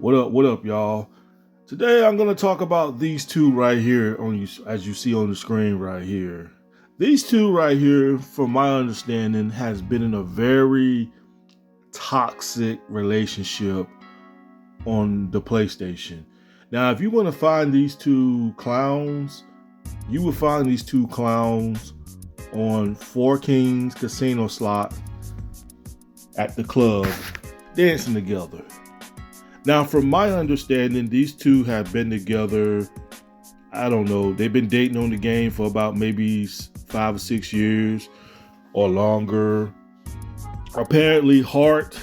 What up, y'all? Today I'm gonna talk about these two right here on you, as you see on the screen right here. These two right here, from my understanding, has been in a very toxic relationship on the PlayStation. Now, if you want to find these two clowns, you will find these two clowns on Four Kings Casino slot at the club dancing together. Now, from my understanding, these two have been together, I don't know, they've been dating on the game for about maybe 5 or 6 years or longer. Apparently, Hart,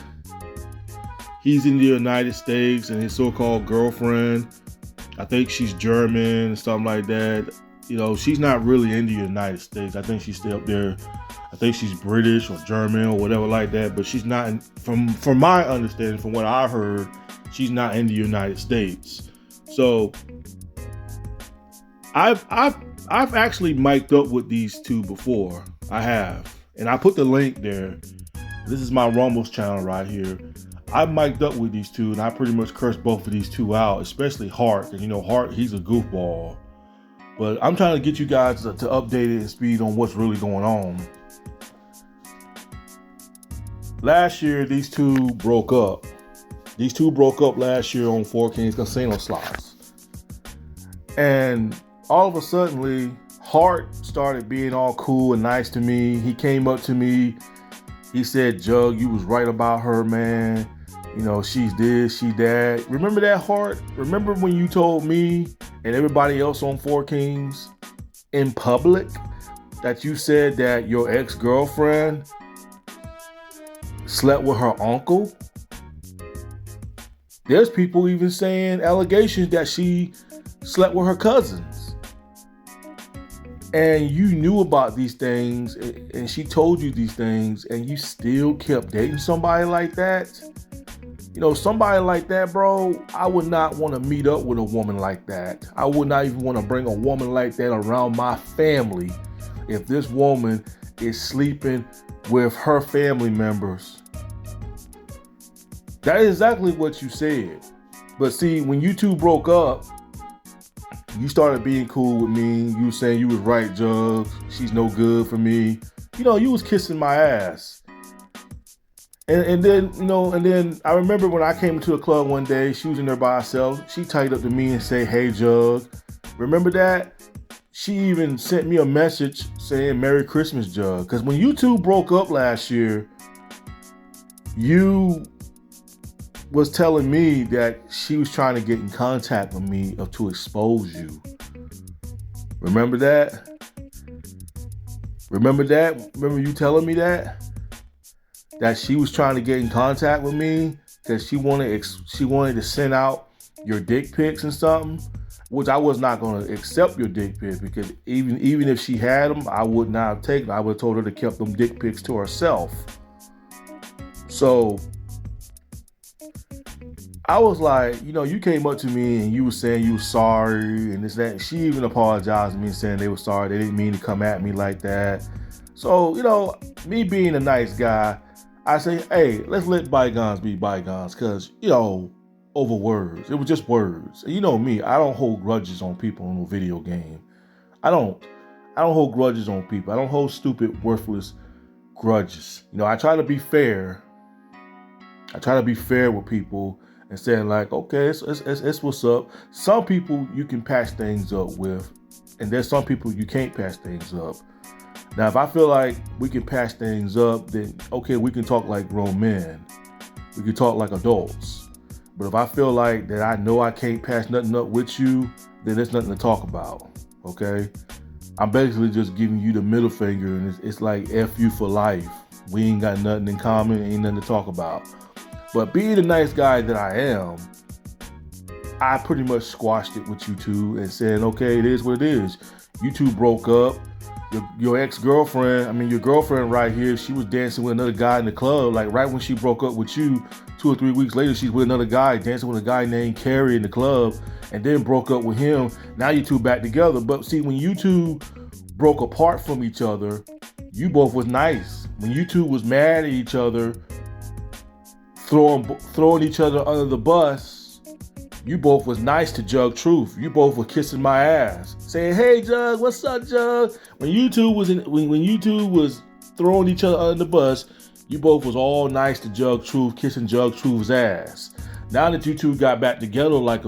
he's in the United States, and his so-called girlfriend, I think she's German and something like that. You know, she's not really in the United States. I think she's still up there. I think she's British or German or whatever like that, but she's not in, from my understanding, from what I heard, she's not in the United States. So I've actually mic'd up with these two before. I have. And I put the link there. This is my Rumbles channel right here. I mic'd up with these two, and I pretty much cursed both of these two out, especially Hart. And you know, Hart, he's a goofball. But I'm trying to get you guys to update it and speed on what's really going on. Last year, these two broke up. These two broke up last year on Four Kings Casino slots. And all of a sudden, Hart started being all cool and nice to me. He came up to me. He said, "Jug, you was right about her, man. You know, she's this, she that." Remember that, Hart? Remember when you told me and everybody else on Four Kings in public that you said that your ex-girlfriend slept with her uncle? There's people even saying allegations that she slept with her cousins. And you knew about these things, and she told you these things, and you still kept dating somebody like that? You know, somebody like that, bro, I would not want to meet up with a woman like that. I would not even want to bring a woman like that around my family if this woman is sleeping with her family members. That is exactly what you said. But see, when you two broke up, you started being cool with me. You were saying you was right, Jug. She's no good for me. You know, you was kissing my ass. And then, you know, and then I remember when I came into the club one day, she was in there by herself. She tied up to me and said, "Hey, Jug." Remember that? She even sent me a message saying, "Merry Christmas, Jug." Because when you two broke up last year, you was telling me that she was trying to get in contact with me to expose you. Remember that? Remember that? Remember you telling me that? That she was trying to get in contact with me because she wanted to send out your dick pics and something, which I was not going to accept your dick pics, because even if she had them, I would not have taken them. I would have told her to keep them dick pics to herself. So I was like, you know, you came up to me and you were saying you were sorry and this, that. And she even apologized to me saying they were sorry. They didn't mean to come at me like that. So, you know, me being a nice guy, I say, hey, let's let bygones be bygones, because, you know, over words. It was just words. And you know me, I don't hold grudges on people in a video game. I don't hold grudges on people. I don't hold stupid, worthless grudges. You know, I try to be fair. I try to be fair with people and saying like, okay, it's what's up. Some people you can patch things up with, and there's some people you can't patch things up. Now, if I feel like we can patch things up, then okay, we can talk like grown men. We can talk like adults. But if I feel like that I know I can't patch nothing up with you, then there's nothing to talk about, okay? I'm basically just giving you the middle finger, and it's like F you for life. We ain't got nothing in common, ain't nothing to talk about. But being the nice guy that I am, I pretty much squashed it with you two and said, okay, it is what it is. You two broke up. Your ex-girlfriend, your girlfriend right here, she was dancing with another guy in the club. Like right when she broke up with you, 2 or 3 weeks later, she's with another guy, dancing with a guy named Carrie in the club, and then broke up with him. Now you two back together. But see, when you two broke apart from each other, you both was nice. When you two was mad at each other, throwing each other under the bus, You both was nice to Jug Truth. You both were kissing my ass, saying, "Hey Jug, what's up, Jug?" When you two was throwing each other under the bus, you both was all nice to Jug Truth, kissing Jug Truth's ass. Now that you two got back together like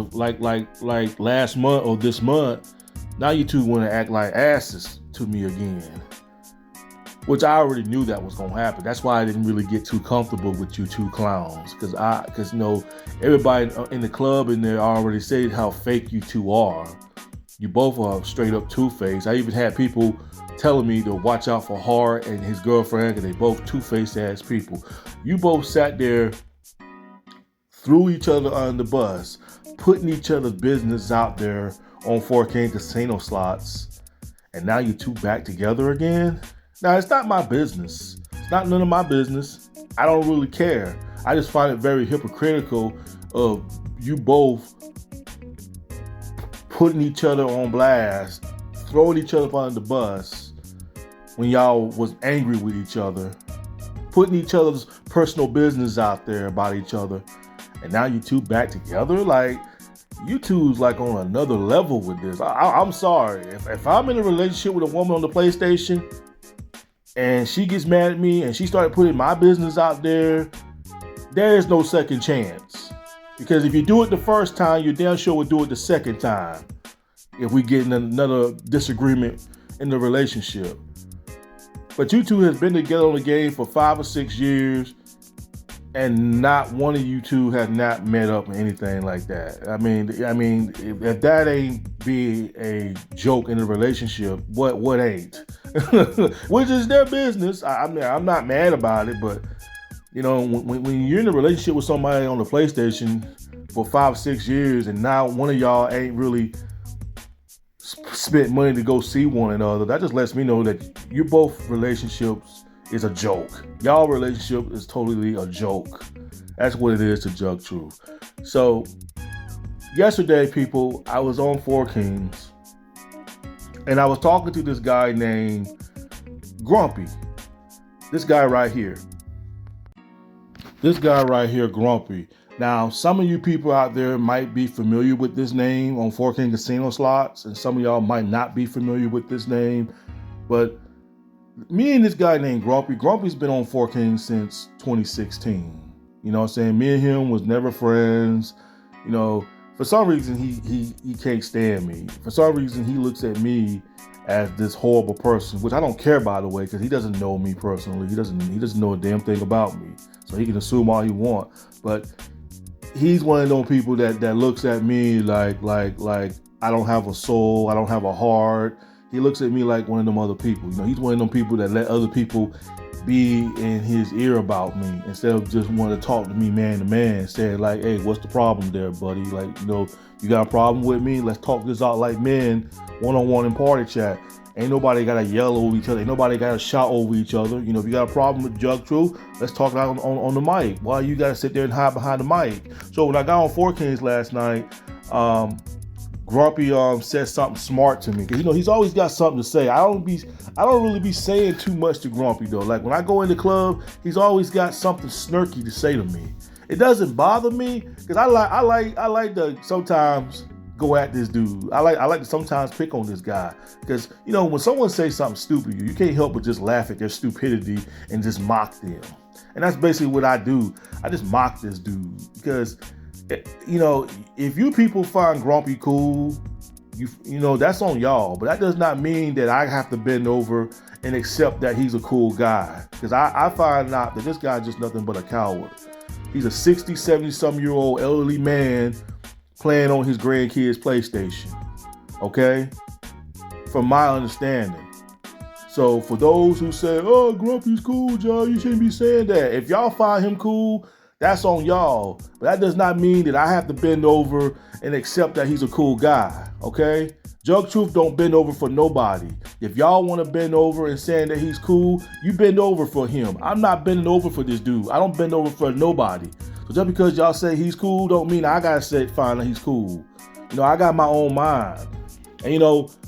last month or this month, now you two want to act like asses to me again. Which I already knew that was gonna happen. That's why I didn't really get too comfortable with you two clowns, because everybody in the club in there already said how fake you two are. You both are straight up two-faced. I even had people telling me to watch out for Hart and his girlfriend, because they both two-faced ass people. You both sat there, threw each other under the bus, putting each other's business out there on 4K casino slots, and now you two back together again? Now, it's not my business. It's not none of my business. I don't really care. I just find it very hypocritical of you both putting each other on blast, throwing each other under the bus when y'all was angry with each other, putting each other's personal business out there about each other, and now you two back together? Like, you two's like on another level with this. I'm sorry. If I'm in a relationship with a woman on the PlayStation and she gets mad at me and she started putting my business out there, there is no second chance. Because if you do it the first time, you damn sure will do it the second time if we get in another disagreement in the relationship. But you two has been together on the game for 5 or 6 years, and not one of you two have not met up or anything like that. I mean, if that ain't be a joke in a relationship, what ain't? Which is their business. I'm not mad about it, but when you're in a relationship with somebody on the PlayStation for 5 or 6 years, and now one of y'all ain't really spent money to go see one another, that just lets me know that you both relationships is a joke. Y'all relationship is totally a joke. That's what it is to Jug Truth. So yesterday, people, I was on Four Kings and I was talking to this guy named Grumpy. This guy right here, Grumpy. Now, some of you people out there might be familiar with this name on 4K Casino Slots, and some of y'all might not be familiar with this name, but me and this guy named Grumpy's been on 4K since 2016. You know what I'm saying? Me and him was never friends. For some reason, he can't stand me. For some reason, he looks at me as this horrible person, which I don't care, by the way, because he doesn't know me personally. He doesn't know a damn thing about me, so he can assume all he wants. But he's one of those people that looks at me like I don't have a soul, I don't have a heart. He looks at me like one of them other people. He's one of them people that let other people be in his ear about me instead of just want to talk to me man to man, saying like, "Hey, what's the problem there, buddy? Like, you got a problem with me? Let's talk this out like men, one-on-one in party chat. Ain't nobody got to yell over each other. Ain't nobody got to shout over each other. If you got a problem with Jug Truth, let's talk out on the mic. Why you got to sit there and hide behind the mic?" So when I got on 4Kings last night, Grumpy said something smart to me, because he's always got something to say. I don't really be saying too much to Grumpy though. Like when I go in the club, he's always got something snarky to say to me. It doesn't bother me, because I like to sometimes go at this dude. I like to sometimes pick on this guy, because when someone says something stupid, you can't help but just laugh at their stupidity and just mock them. And that's basically what I do. I just mock this dude, because if you people find Grumpy cool, that's on y'all. But that does not mean that I have to bend over and accept that he's a cool guy. Because I find out that this guy's just nothing but a coward. He's a 60, 70-some-year-old elderly man playing on his grandkids' PlayStation. Okay? From my understanding. So for those who say, "Oh, Grumpy's cool, John, you shouldn't be saying that." If y'all find him cool, that's on y'all. But that does not mean that I have to bend over and accept that he's a cool guy, okay? Jug Truth don't bend over for nobody. If y'all want to bend over and saying that he's cool, you bend over for him. I'm not bending over for this dude. I don't bend over for nobody. So just because y'all say he's cool don't mean I gotta say find that he's cool. I got my own mind. And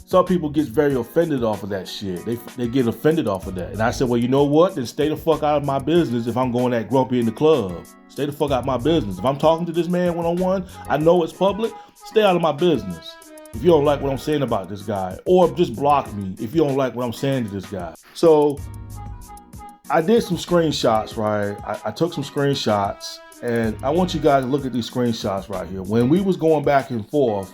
some people get very offended off of that shit. They get offended off of that. And I said, well, you know what? Then stay the fuck out of my business if I'm going at Grumpy in the club. Stay the fuck out of my business. If I'm talking to this man one-on-one, I know it's public, stay out of my business. If you don't like what I'm saying about this guy, or just block me if you don't like what I'm saying to this guy. So I did some screenshots, right? I took some screenshots, and I want you guys to look at these screenshots right here. When we was going back and forth,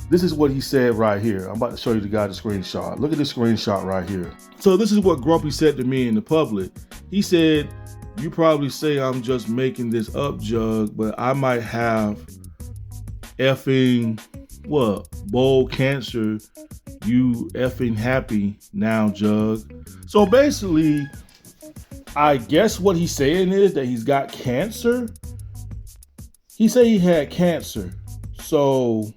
this is what he said right here. I'm about to show you the guys the screenshot. Look at this screenshot right here. So this is what Grumpy said to me in the public. He said, "You probably say I'm just making this up, Jug, but I might have effing, what, bowl cancer. You effing happy now, Jug." So basically, I guess what he's saying is that he's got cancer. He said he had cancer. So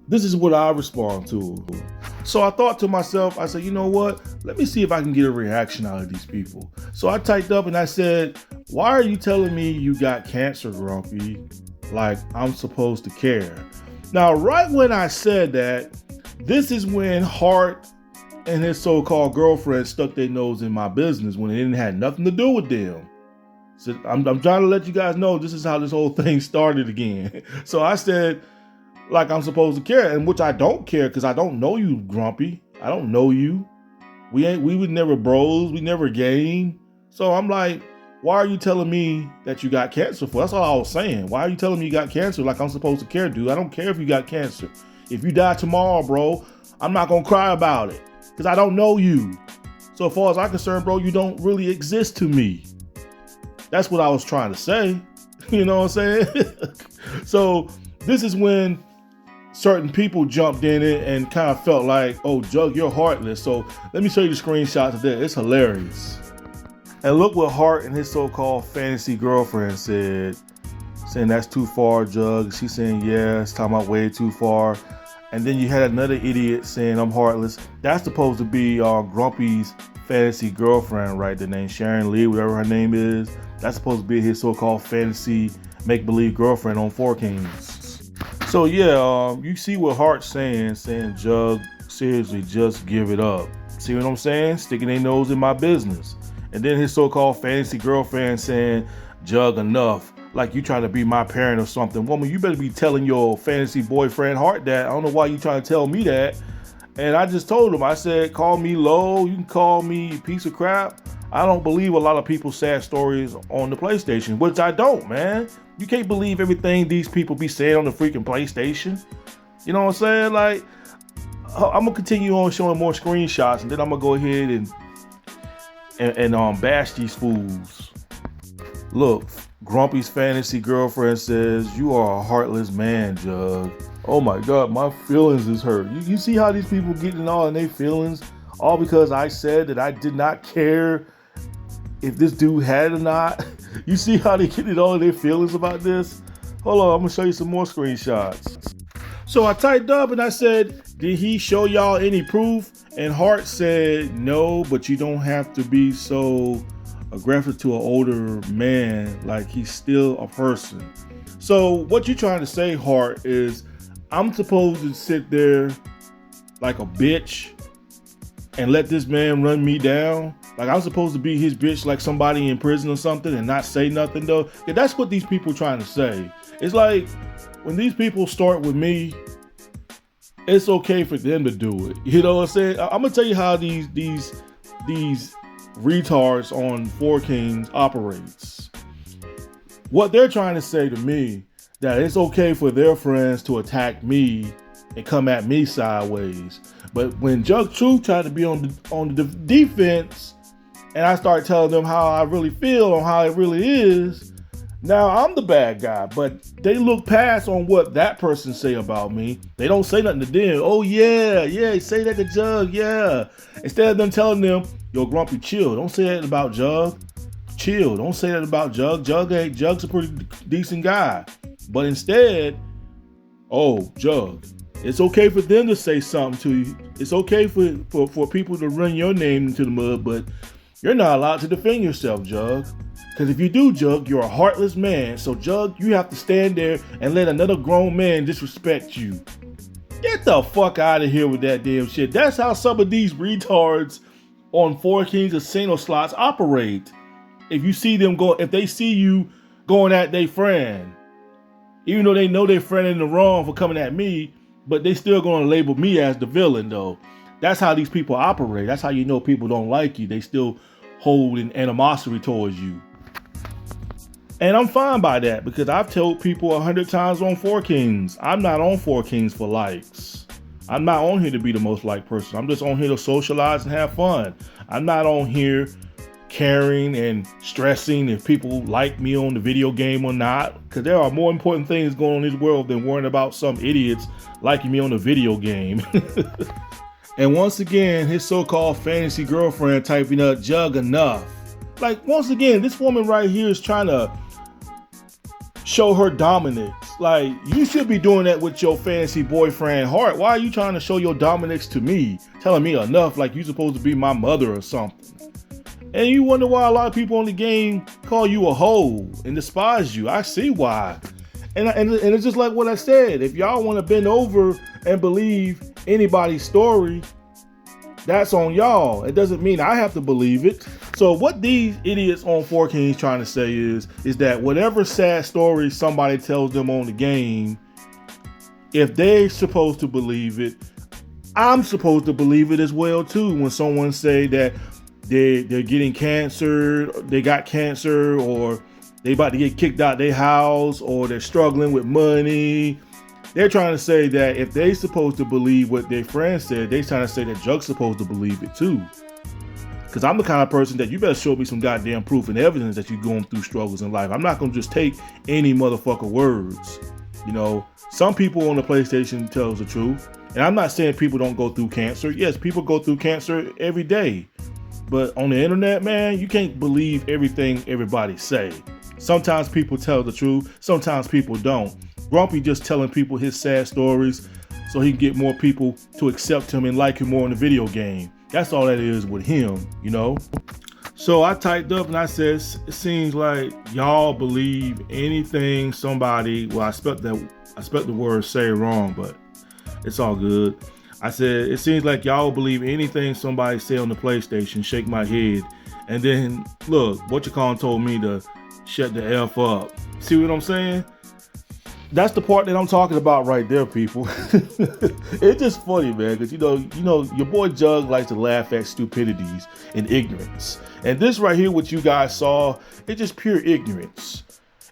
this is what I respond to. So I thought to myself, I said, you know what? Let me see if I can get a reaction out of these people. So I typed up and I said, "Why are you telling me you got cancer, Grumpy? Like I'm supposed to care." Now, right when I said that, this is when Hart and his so-called girlfriend stuck their nose in my business when it didn't have nothing to do with them. So I'm trying to let you guys know this is how this whole thing started again. So I said, like I'm supposed to care, and which I don't care because I don't know you, Grumpy. I don't know you. We was never bros. We never game. So I'm like, why are you telling me that you got cancer for? That's all I was saying. Why are you telling me you got cancer like I'm supposed to care, dude? I don't care if you got cancer. If you die tomorrow, bro, I'm not going to cry about it because I don't know you. So as far as I'm concerned, bro, you don't really exist to me. That's what I was trying to say. You know what I'm saying? So this is when certain people jumped in it and kind of felt like, oh, Jug, you're heartless. So let me show you the screenshots of that. It's hilarious. And look what Hart and his so-called fantasy girlfriend said. Saying that's too far, Jug. She's saying, yeah, it's talking about way too far. And then you had another idiot saying I'm heartless. That's supposed to be Grumpy's fantasy girlfriend, right? The name Sharon Lee, whatever her name is. That's supposed to be his so-called fantasy make-believe girlfriend on Four Kings. So yeah, you see what Hart's saying, Jug, seriously, just give it up. See what I'm saying? Sticking their nose in my business. And then his so-called fantasy girlfriend saying, Jug, enough. Like you trying to be my parent or something. Woman, you better be telling your fantasy boyfriend Hart that. I don't know why you trying to tell me that. And I just told him, I said, call me low. You can call me a piece of crap. I don't believe a lot of people's sad stories on the PlayStation, which I don't, man. You can't believe everything these people be saying on the freaking PlayStation. You know what I'm saying? Like, I'm gonna continue on showing more screenshots, and then I'm gonna go ahead and bash these fools. Look, Grumpy's fantasy girlfriend says, you are a heartless man, Jug. Oh my God, my feelings is hurt. You see how these people getting all in their feelings? All because I said that I did not care if this dude had it or not. You see how they getting all in their feelings about this? Hold on, I'm gonna show you some more screenshots. So I typed up and I said, did he show y'all any proof? And Hart said, no, but you don't have to be so aggressive to an older man, like he's still a person. So what you're trying to say, Hart, is I'm supposed to sit there like a bitch and let this man run me down? Like I'm supposed to be his bitch like somebody in prison or something and not say nothing though? Yeah, that's what these people trying to say. It's like when these people start with me, it's okay for them to do it. You know what I'm saying? I'm gonna tell you how these retards on Four Kings operates. What they're trying to say to me, that it's okay for their friends to attack me and come at me sideways. But when Jug Truth tried to be on the defense, and I start telling them how I really feel on how it really is, now I'm the bad guy. But they look past on what that person say about me. They don't say nothing to them. Oh yeah, say that to Jug, yeah. Instead of them telling them, yo, Grumpy, chill. Don't say that about Jug. Chill. Don't say that about Jug. Jug's a pretty decent guy. But instead, oh, Jug, it's okay for them to say something to you. It's okay for people to run your name into the mud, but you're not allowed to defend yourself, Jug. Because if you do, Jug, you're a heartless man. So, Jug, you have to stand there and let another grown man disrespect you. Get the fuck out of here with that damn shit. That's how some of these retards on Four Kings Casino slots operate. if you see them go, if they see you going at their friend, even though they know their friend in the wrong for coming at me, but they still going to label me as the villain though. That's how these people operate. That's how you know people don't like you. They still hold an animosity towards you. And I'm fine by that because I've told people 100 times on 4Kings, I'm not on 4Kings for likes. I'm not on here to be the most liked person. I'm just on here to socialize and have fun. I'm not on here caring and stressing if people like me on the video game or not, because there are more important things going on in this world than worrying about some idiots liking me on the video game. And once again, his so-called fantasy girlfriend typing up Jug enough. Like, once again, this woman right here is trying to show her dominance. Like, you should be doing that with your fantasy boyfriend Heart. Why are you trying to show your dominance to me? Telling me enough like you supposed to be my mother or something. And you wonder why a lot of people on the game call you a hoe and despise you. I see why. And it's just like what I said. If y'all want to bend over and believe anybody's story, that's on y'all. It doesn't mean I have to believe it. So what these idiots on 4Kings trying to say is that whatever sad story somebody tells them on the game, if they're supposed to believe it, I'm supposed to believe it as well too. When someone say that they're getting cancer, they got cancer, or they about to get kicked out their house, or they're struggling with money, they're trying to say that if they supposed to believe what their friend said, they trying to say that Jug's supposed to believe it too. Because I'm the kind of person that you better show me some goddamn proof and evidence that you're going through struggles in life. I'm not going to just take any motherfucker words. You know, some people on the PlayStation tells the truth. And I'm not saying people don't go through cancer. Yes, people go through cancer every day. But on the internet, man, you can't believe everything everybody say. Sometimes people tell the truth. Sometimes people don't. Grumpy just telling people his sad stories so he can get more people to accept him and like him more in the video game. That's all that is with him, you know? So I typed up and I said, it seems like y'all believe anything somebody, well, I expect the word say wrong, but it's all good. I said, it seems like y'all believe anything somebody say on the PlayStation, shake my head. And then look, told me to shut the F up. See what I'm saying? That's the part that I'm talking about right there, people. It's just funny, man, because you know, your boy Jug likes to laugh at stupidities and ignorance. And this right here, what you guys saw, it's just pure ignorance.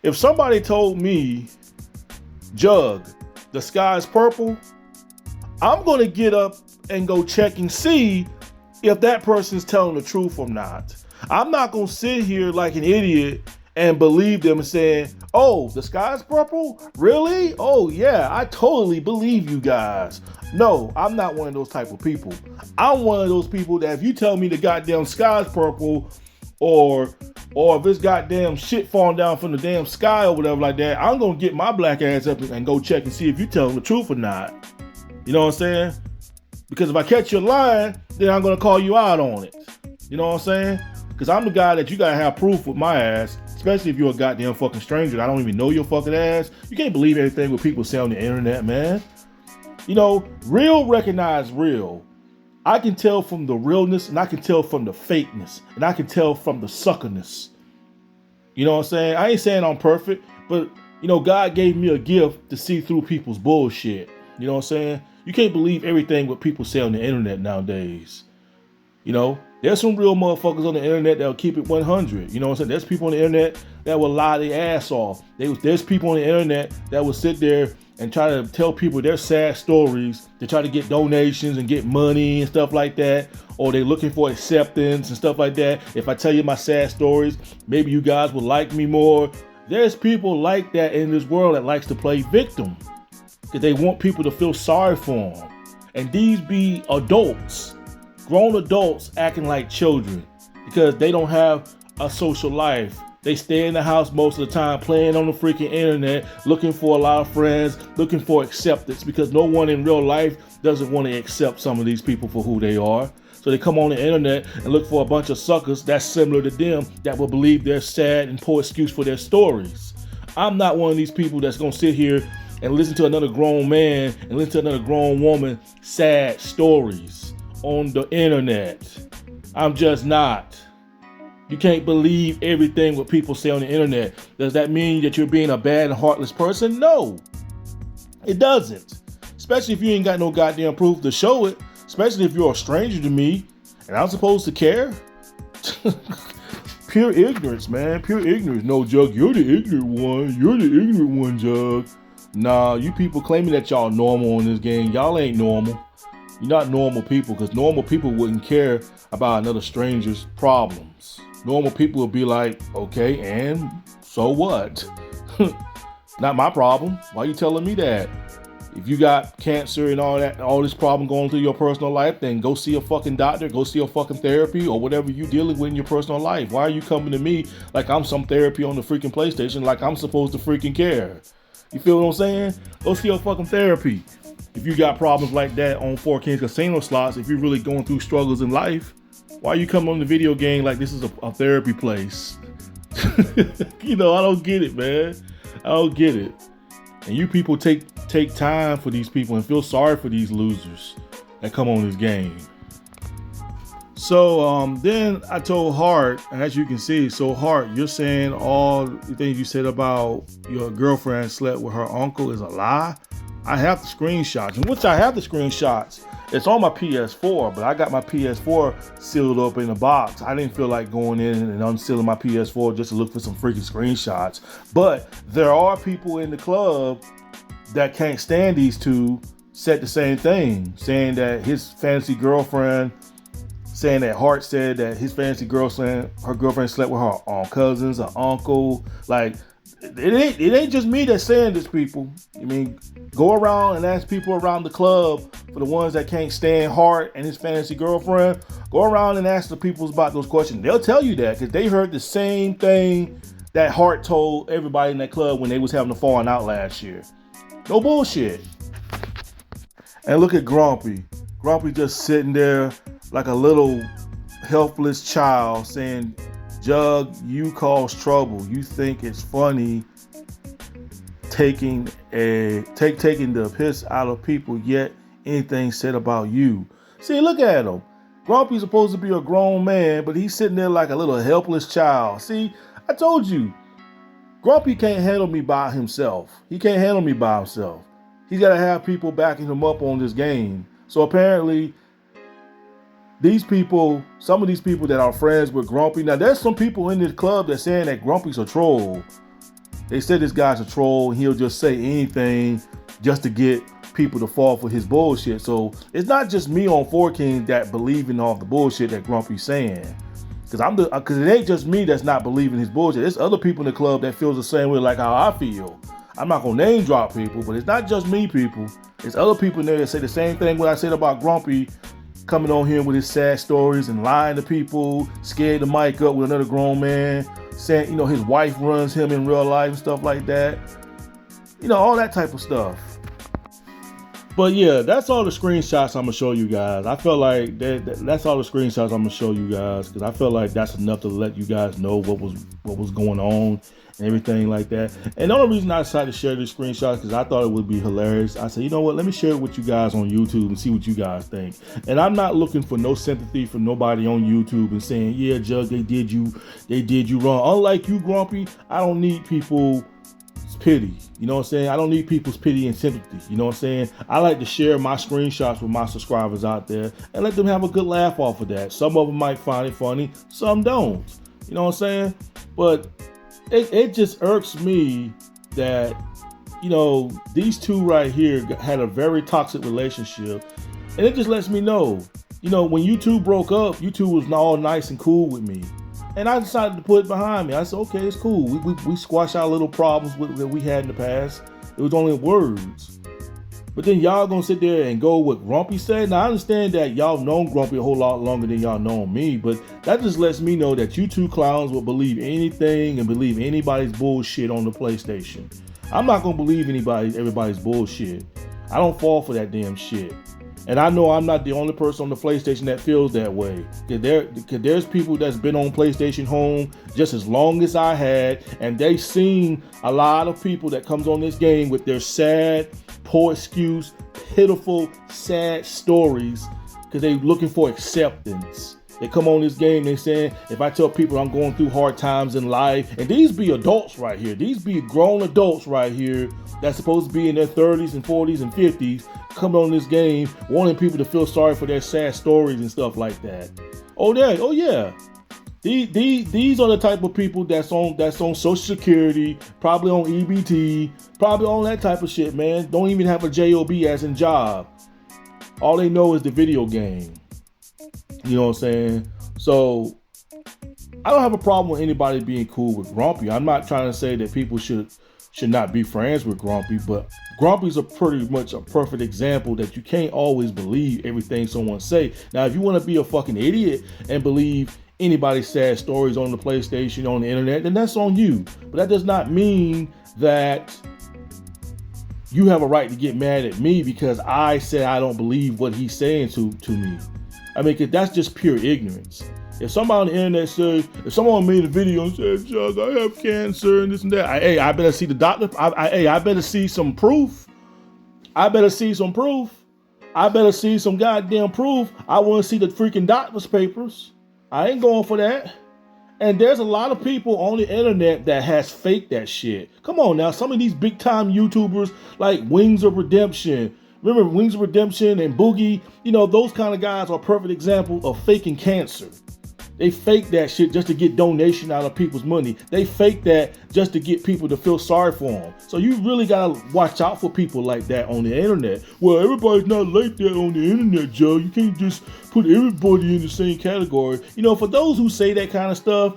If somebody told me, Jug, the sky's purple, I'm gonna get up and go check and see if that person's telling the truth or not. I'm not gonna sit here like an idiot and believe them saying, oh, the sky's purple? Really? Oh yeah, I totally believe you guys. No, I'm not one of those type of people. I'm one of those people that if you tell me the goddamn sky's purple, or if it's goddamn shit falling down from the damn sky or whatever like that, I'm gonna get my black ass up and go check and see if you telling the truth or not. You know what I'm saying? Because if I catch you lying, then I'm gonna call you out on it. You know what I'm saying? Because I'm the guy that you gotta have proof with my ass. Especially if you're a goddamn fucking stranger. I don't even know your fucking ass. You can't believe everything what people say on the internet, man. You know, real recognize real. I can tell from the realness, and I can tell from the fakeness, and I can tell from the suckerness. You know what I'm saying? I ain't saying I'm perfect, but you know, God gave me a gift to see through people's bullshit. You know what I'm saying? You can't believe everything what people say on the internet nowadays. You know, there's some real motherfuckers on the internet that'll keep it 100. You know what I'm saying? There's people on the internet that will lie their ass off. There's people on the internet that will sit there and try to tell people their sad stories to try to get donations and get money and stuff like that. Or they're looking for acceptance and stuff like that. If I tell you my sad stories, maybe you guys will like me more. There's people like that in this world that likes to play victim because they want people to feel sorry for them. And these be adults. Grown adults acting like children because they don't have a social life. They stay in the house most of the time playing on the freaking internet, looking for a lot of friends, looking for acceptance because no one in real life doesn't want to accept some of these people for who they are. So they come on the internet and look for a bunch of suckers that's similar to them that will believe they're sad and pour excuse for their stories. I'm not one of these people that's going to sit here and listen to another grown man and listen to another grown woman sad stories on the internet. I'm just not. You can't believe everything what people say on the internet. Does that mean that you're being a bad and heartless person? No, it doesn't. Especially if you ain't got no goddamn proof to show it. Especially if you're a stranger to me and I'm supposed to care. Pure ignorance, man. Pure ignorance. No, Jug, you're the ignorant one. You're the ignorant one, Jug. Nah, you people claiming that y'all normal in this game. Y'all ain't normal. You're not normal people, because normal people wouldn't care about another stranger's problems. Normal people would be like, okay, and so what? Not my problem. Why you telling me that? If you got cancer and all that, all this problem going through your personal life, then go see a fucking doctor, go see a fucking therapy or whatever you dealing with in your personal life. Why are you coming to me like I'm some therapy on the freaking PlayStation, like I'm supposed to freaking care? You feel what I'm saying? Go see a fucking therapy. If you got problems like that on 4Kings casino slots, if you're really going through struggles in life, why you come on the video game like this is a therapy place? You know, I don't get it, man. I don't get it. And you people take time for these people and feel sorry for these losers that come on this game. So then I told Hart, and as you can see, so Hart, you're saying all the things you said about your girlfriend slept with her uncle is a lie. I have the screenshots, and which I have the screenshots. It's on my PS4, but I got my PS4 sealed up in a box. I didn't feel like going in and unsealing my PS4 just to look for some freaking screenshots. But there are people in the club that can't stand these two said the same thing, saying that his fantasy girlfriend, saying that Hart said that his fantasy girlfriend, her girlfriend slept with her cousins, her uncle. Like, it ain't just me that's saying this, people. I mean, go around and ask people around the club, for the ones that can't stand Hart and his fantasy girlfriend, go around and ask the people about those questions. They'll tell you that, because they heard the same thing that Hart told everybody in that club when they was having a falling out last year. No bullshit. And look at Grumpy. Grumpy just sitting there like a little helpless child saying, Jug, you cause trouble. You think it's funny taking the piss out of people, yet anything said about you. See, look at him. Grumpy's supposed to be a grown man, but he's sitting there like a little helpless child. See, I told you, Grumpy can't handle me by himself. He can't handle me by himself. He's got to have people backing him up on this game. So apparently, these people, some of these people that are friends with Grumpy, now there's some people in this club that's saying that Grumpy's a troll. They said this guy's a troll and he'll just say anything just to get people to fall for his bullshit. So it's not just me on 4Kings that believe in all the bullshit that Grumpy's saying. Because it ain't just me that's not believing his bullshit. There's other people in the club that feels the same way like how I feel. I'm not gonna name drop people, but it's not just me, people. There's other people in there that say the same thing what I said about Grumpy, coming on here with his sad stories and lying to people, scared the mic up with another grown man, saying, you know, his wife runs him in real life and stuff like that. You know, all that type of stuff. But yeah, that's all the screenshots I'm gonna show you guys. I felt like that's all the screenshots I'm gonna show you guys, because I felt like that's enough to let you guys know what was going on and everything like that. And the only reason I decided to share these screenshots because I thought it would be hilarious. I said, you know what, let me share it with you guys on YouTube and see what you guys think. And I'm not looking for no sympathy from nobody on YouTube and saying, yeah, Jug, they did you wrong. Unlike you, Grumpy, I don't need people's pity. You know what I'm saying? I don't need people's pity and sympathy. You know what I'm saying? I like to share my screenshots with my subscribers out there and let them have a good laugh off of that. Some of them might find it funny, some don't. You know what I'm saying? But it just irks me that, you know, these two right here had a very toxic relationship. And it just lets me know, you know, when you two broke up, you two was all nice and cool with me. And I decided to put it behind me. I said, okay, it's cool. We squashed our little problems that we had in the past. It was only words. But then y'all gonna sit there and go what Grumpy said? Now I understand that y'all known Grumpy a whole lot longer than y'all known me, but that just lets me know that you two clowns will believe anything and believe anybody's bullshit on the PlayStation. I'm not gonna believe everybody's bullshit. I don't fall for that damn shit. And I know I'm not the only person on the PlayStation that feels that way. Cause there's people that's been on PlayStation Home just as long as I had, and they've seen a lot of people that comes on this game with their sad, poor excuse, pitiful, sad stories, because they're looking for acceptance. They come on this game, they saying, if I tell people I'm going through hard times in life, and these be adults right here, these be grown adults right here that's supposed to be in their 30s and 40s and 50s, coming on this game, wanting people to feel sorry for their sad stories and stuff like that. Oh yeah. These are the type of people that's on Social Security, probably on EBT, probably on that type of shit, man. Don't even have a job as in job. All they know is the video game. You know what I'm saying? So I don't have a problem with anybody being cool with Grumpy. I'm not trying to say that people should not be friends with Grumpy, but Grumpy's a pretty much a perfect example that you can't always believe everything someone say. Now, if you want to be a fucking idiot and believe anybody's sad stories on the PlayStation, on the internet, then that's on you. But that does not mean that you have a right to get mad at me because I said I don't believe what he's saying to me. I mean, cause that's just pure ignorance. If somebody on the internet says, if someone made a video and said, Chuck, I have cancer and this and that, I better see the doctor. I better see some proof. I better see some proof. I better see some goddamn proof. I want to see the freaking doctor's papers. I ain't going for that. And there's a lot of people on the internet that has faked that shit. Come on now, some of these big time YouTubers like Wings of Redemption. Remember Wings of Redemption and Boogie? You know, those kind of guys are a perfect example of faking cancer. They fake that shit just to get donation out of people's money. They fake that just to get people to feel sorry for them. So you really gotta watch out for people like that on the internet. Well, everybody's not like that on the internet, Joe. You can't just put everybody in the same category. You know, for those who say that kind of stuff,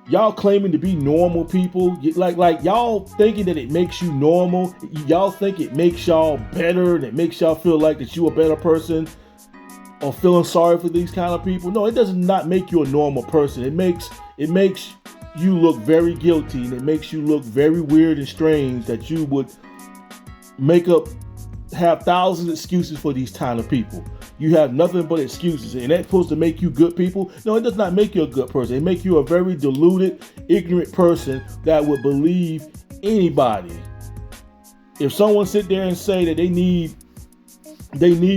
y'all claiming to be normal people, like y'all thinking that it makes you normal. Y'all think it makes y'all better and it makes y'all feel like that you a better person. Or feeling sorry for these kind of people. No, it does not make you a normal person. It makes you look very guilty, and it makes you look very weird and strange that you would have thousands of excuses for these kind of people. You have nothing but excuses, and that's supposed to make you good people. No, it does not make you a good person. It makes you a very deluded, ignorant person that would believe anybody. If someone sit there and say that they need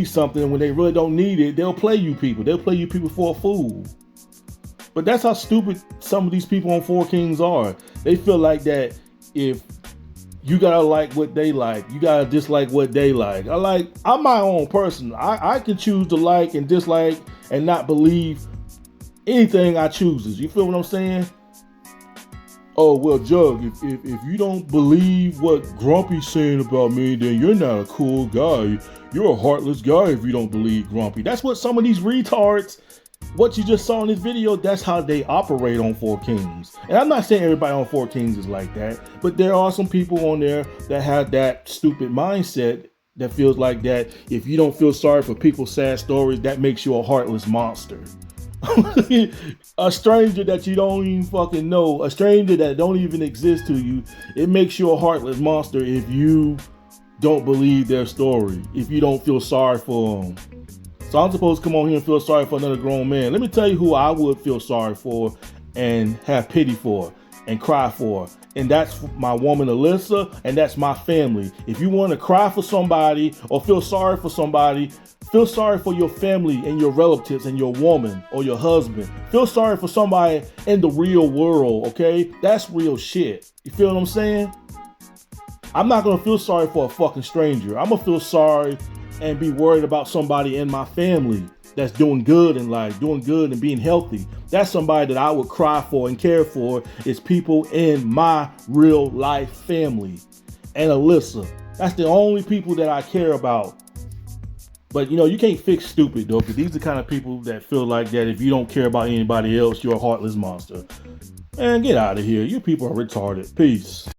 something when they really don't need it, they'll play you people. They'll play you people for a fool. But that's how stupid some of these people on Four Kings are. They feel like that if you gotta like what they like, you gotta dislike what they like. I'm my own person. I can choose to like and dislike and not believe anything I chooses. You feel what I'm saying? Oh, well, Jug, if you don't believe what Grumpy's saying about me, then you're not a cool guy. You're a heartless guy if you don't believe Grumpy. That's what some of these retards, what you just saw in this video, that's how they operate on Four Kings. And I'm not saying everybody on Four Kings is like that, but there are some people on there that have that stupid mindset that feels like that if you don't feel sorry for people's sad stories, that makes you a heartless monster. A stranger that you don't even fucking know, a stranger that don't even exist to you, it makes you a heartless monster if you don't believe their story, if you don't feel sorry for them. So I'm supposed to come on here and feel sorry for another grown man. Let me tell you who I would feel sorry for and have pity for and cry for. And that's my woman Alyssa, and that's my family. If you want to cry for somebody or feel sorry for somebody, feel sorry for your family and your relatives and your woman or your husband. Feel sorry for somebody in the real world, okay? That's real shit. You feel what I'm saying? I'm not going to feel sorry for a fucking stranger. I'm going to feel sorry and be worried about somebody in my family that's doing good in life, doing good and being healthy. That's somebody that I would cry for and care for, is people in my real life family. And Alyssa, that's the only people that I care about. But you know, you can't fix stupid though, because these are the kind of people that feel like that if you don't care about anybody else, you're a heartless monster. Man, get out of here. You people are retarded. Peace.